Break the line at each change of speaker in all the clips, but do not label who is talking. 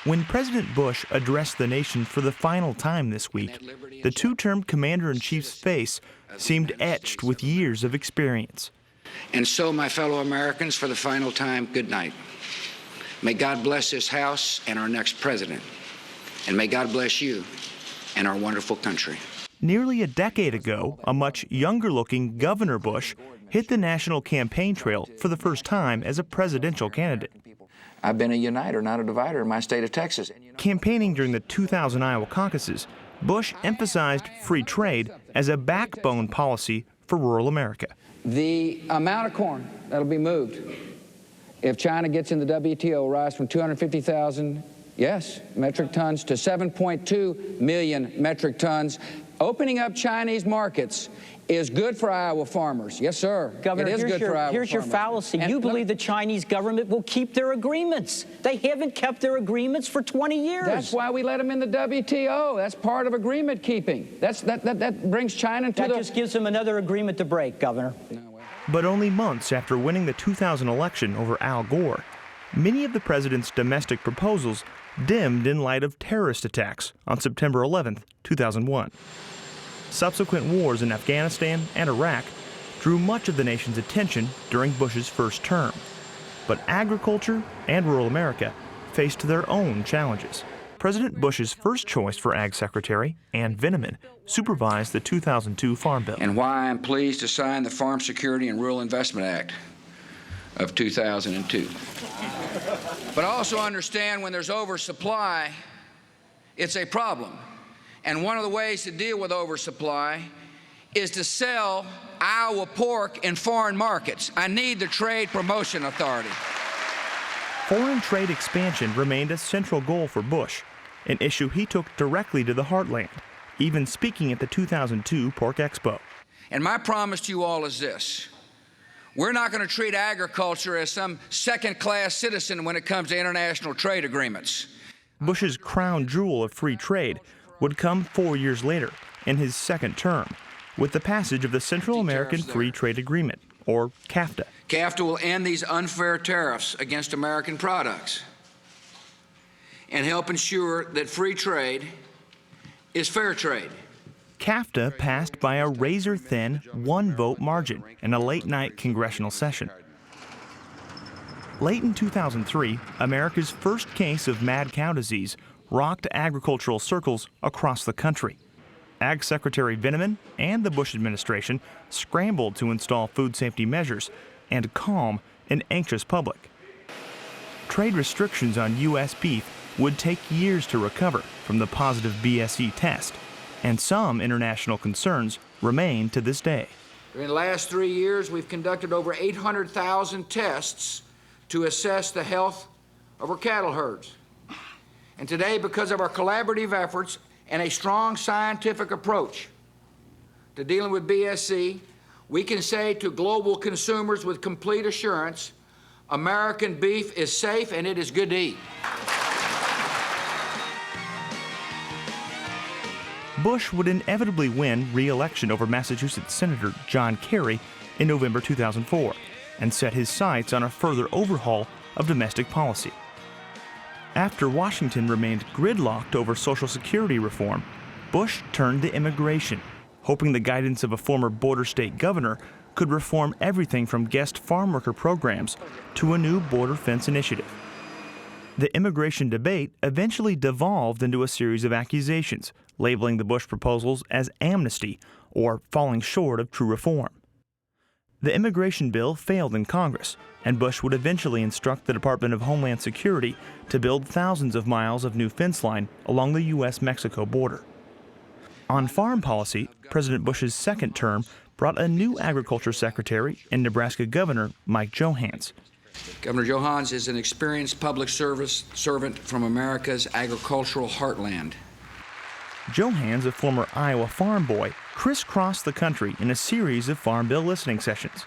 When President Bush addressed the nation for the final time this week, the two-term commander-in-chief's face seemed etched with years of experience.
And so, my fellow Americans, for the final time, good night. May God bless this House and our next president. And may God bless you and our wonderful country.
Nearly a decade ago, a much younger-looking Governor Bush hit the national campaign trail for the first time as a presidential candidate.
I've been a uniter, not a divider, in my state of Texas.
Campaigning during the 2000 Iowa caucuses, Bush emphasized free trade as a backbone policy for rural America.
The amount of corn that'll be moved if China gets in the WTO will rise from 250,000, metric tons to 7.2 million metric tons. Opening up Chinese markets is good for Iowa farmers. Yes, sir.
Governor,
it is good for Iowa farmers.
Here's your fallacy.
And
you believe the Chinese government will keep their agreements. They haven't kept their agreements for 20 years.
That's why we let them in the WTO. That's part of agreement keeping. That brings China to
That just gives them another agreement to break, Governor.
But only months after winning the 2000 election over Al Gore, many of the president's domestic proposals dimmed in light of terrorist attacks on September 11, 2001. Subsequent wars in Afghanistan and Iraq drew much of the nation's attention during Bush's first term. But agriculture and rural America faced their own challenges. President Bush's first choice for Ag Secretary, Ann Veneman, supervised the 2002 Farm Bill.
And why I'm pleased to sign the Farm Security and Rural Investment Act of 2002. But also understand when there's oversupply, it's a problem. And one of the ways to deal with oversupply is to sell Iowa pork in foreign markets. I need the Trade Promotion Authority.
Foreign trade expansion remained a central goal for Bush, an issue he took directly to the heartland, even speaking at the 2002 Pork Expo.
And my promise to you all is this. We're not going to treat agriculture as some second-class citizen when it comes to international trade agreements.
Bush's crown jewel of free trade would come 4 years later, in his second term, with the passage of the Central American Free Trade Agreement, or CAFTA.
CAFTA will end these unfair tariffs against American products and help ensure that free trade is fair trade.
CAFTA passed by a razor-thin one-vote margin in a late-night congressional session. Late in 2003, America's first case of mad cow disease rocked agricultural circles across the country. Ag Secretary Veneman and the Bush administration scrambled to install food safety measures and calm an anxious public. Trade restrictions on U.S. beef would take years to recover from the positive BSE test, and some international concerns remain to this day.
During the last 3 years, we've conducted over 800,000 tests to assess the health of our cattle herds. And today, because of our collaborative efforts and a strong scientific approach to dealing with BSE, we can say to global consumers with complete assurance, American beef is safe and it is good to eat.
Bush would inevitably win re-election over Massachusetts Senator John Kerry in November 2004 and set his sights on a further overhaul of domestic policy. After Washington remained gridlocked over Social Security reform, Bush turned to immigration, hoping the guidance of a former border state governor could reform everything from guest farm worker programs to a new border fence initiative. The immigration debate eventually devolved into a series of accusations, labeling the Bush proposals as amnesty or falling short of true reform. The immigration bill failed in Congress, and Bush would eventually instruct the Department of Homeland Security to build thousands of miles of new fence line along the U.S.-Mexico border. On farm policy, President Bush's second term brought a new agriculture secretary and Nebraska Governor Mike Johans.
Governor Johans is an experienced public service servant from America's agricultural heartland.
Johans, a former Iowa farm boy, crisscrossed the country in a series of Farm Bill listening sessions.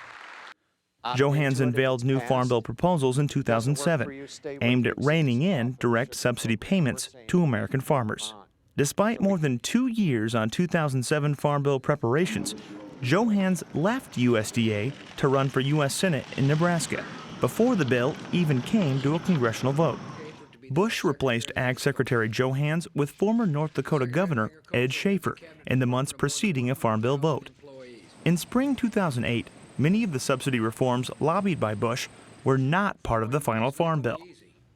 Johans unveiled new Farm Bill proposals in 2007, aimed at reining in direct subsidy payments to American farmers. Despite more than 2 years on 2007 Farm Bill preparations, Johans left USDA to run for U.S. Senate in Nebraska before the bill even came to a congressional vote. Bush replaced Ag Secretary Johans with former North Dakota Governor Ed Schaefer in the months preceding a Farm Bill vote. In spring 2008, many of the subsidy reforms lobbied by Bush were not part of the final Farm Bill.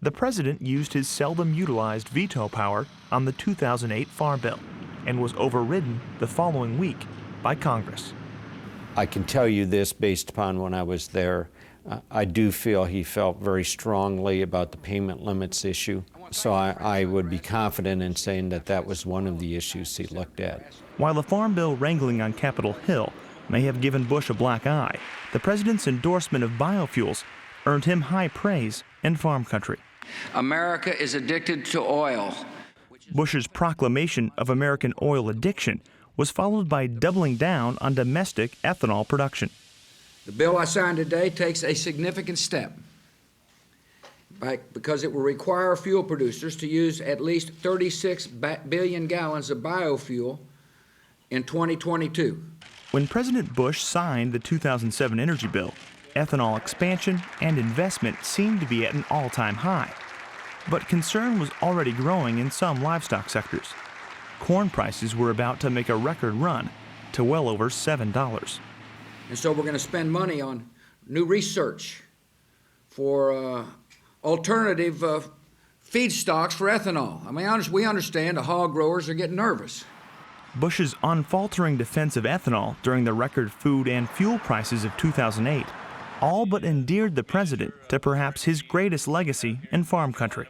The president used his seldom utilized veto power on the 2008 Farm Bill and was overridden the following week by Congress.
I can tell you this based upon when I was there. I do feel he felt very strongly about the payment limits issue, so I would be confident in saying that that was one of the issues he looked at.
While the Farm Bill wrangling on Capitol Hill may have given Bush a black eye, the president's endorsement of biofuels earned him high praise in farm country.
America is addicted to oil.
Bush's proclamation of American oil addiction was followed by doubling down on domestic ethanol production.
The bill I signed today takes a significant step because it will require fuel producers to use at least 36 billion gallons of biofuel in 2022.
When President Bush signed the 2007 energy bill, ethanol expansion and investment seemed to be at an all-time high. But concern was already growing in some livestock sectors. Corn prices were about to make a record run to well over $7.
And so we're going to spend money on new research for alternative feedstocks for ethanol. I mean, we understand the hog growers are getting nervous.
Bush's unfaltering defense of ethanol during the record food and fuel prices of 2008 all but endeared the president to perhaps his greatest legacy in farm country.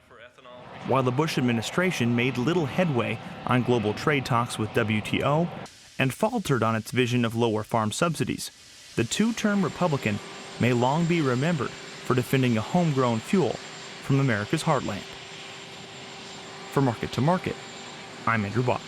While the Bush administration made little headway on global trade talks with WTO and faltered on its vision of lower farm subsidies, the two-term Republican may long be remembered for defending a homegrown fuel from America's heartland. For Market to Market, I'm Andrew Bott.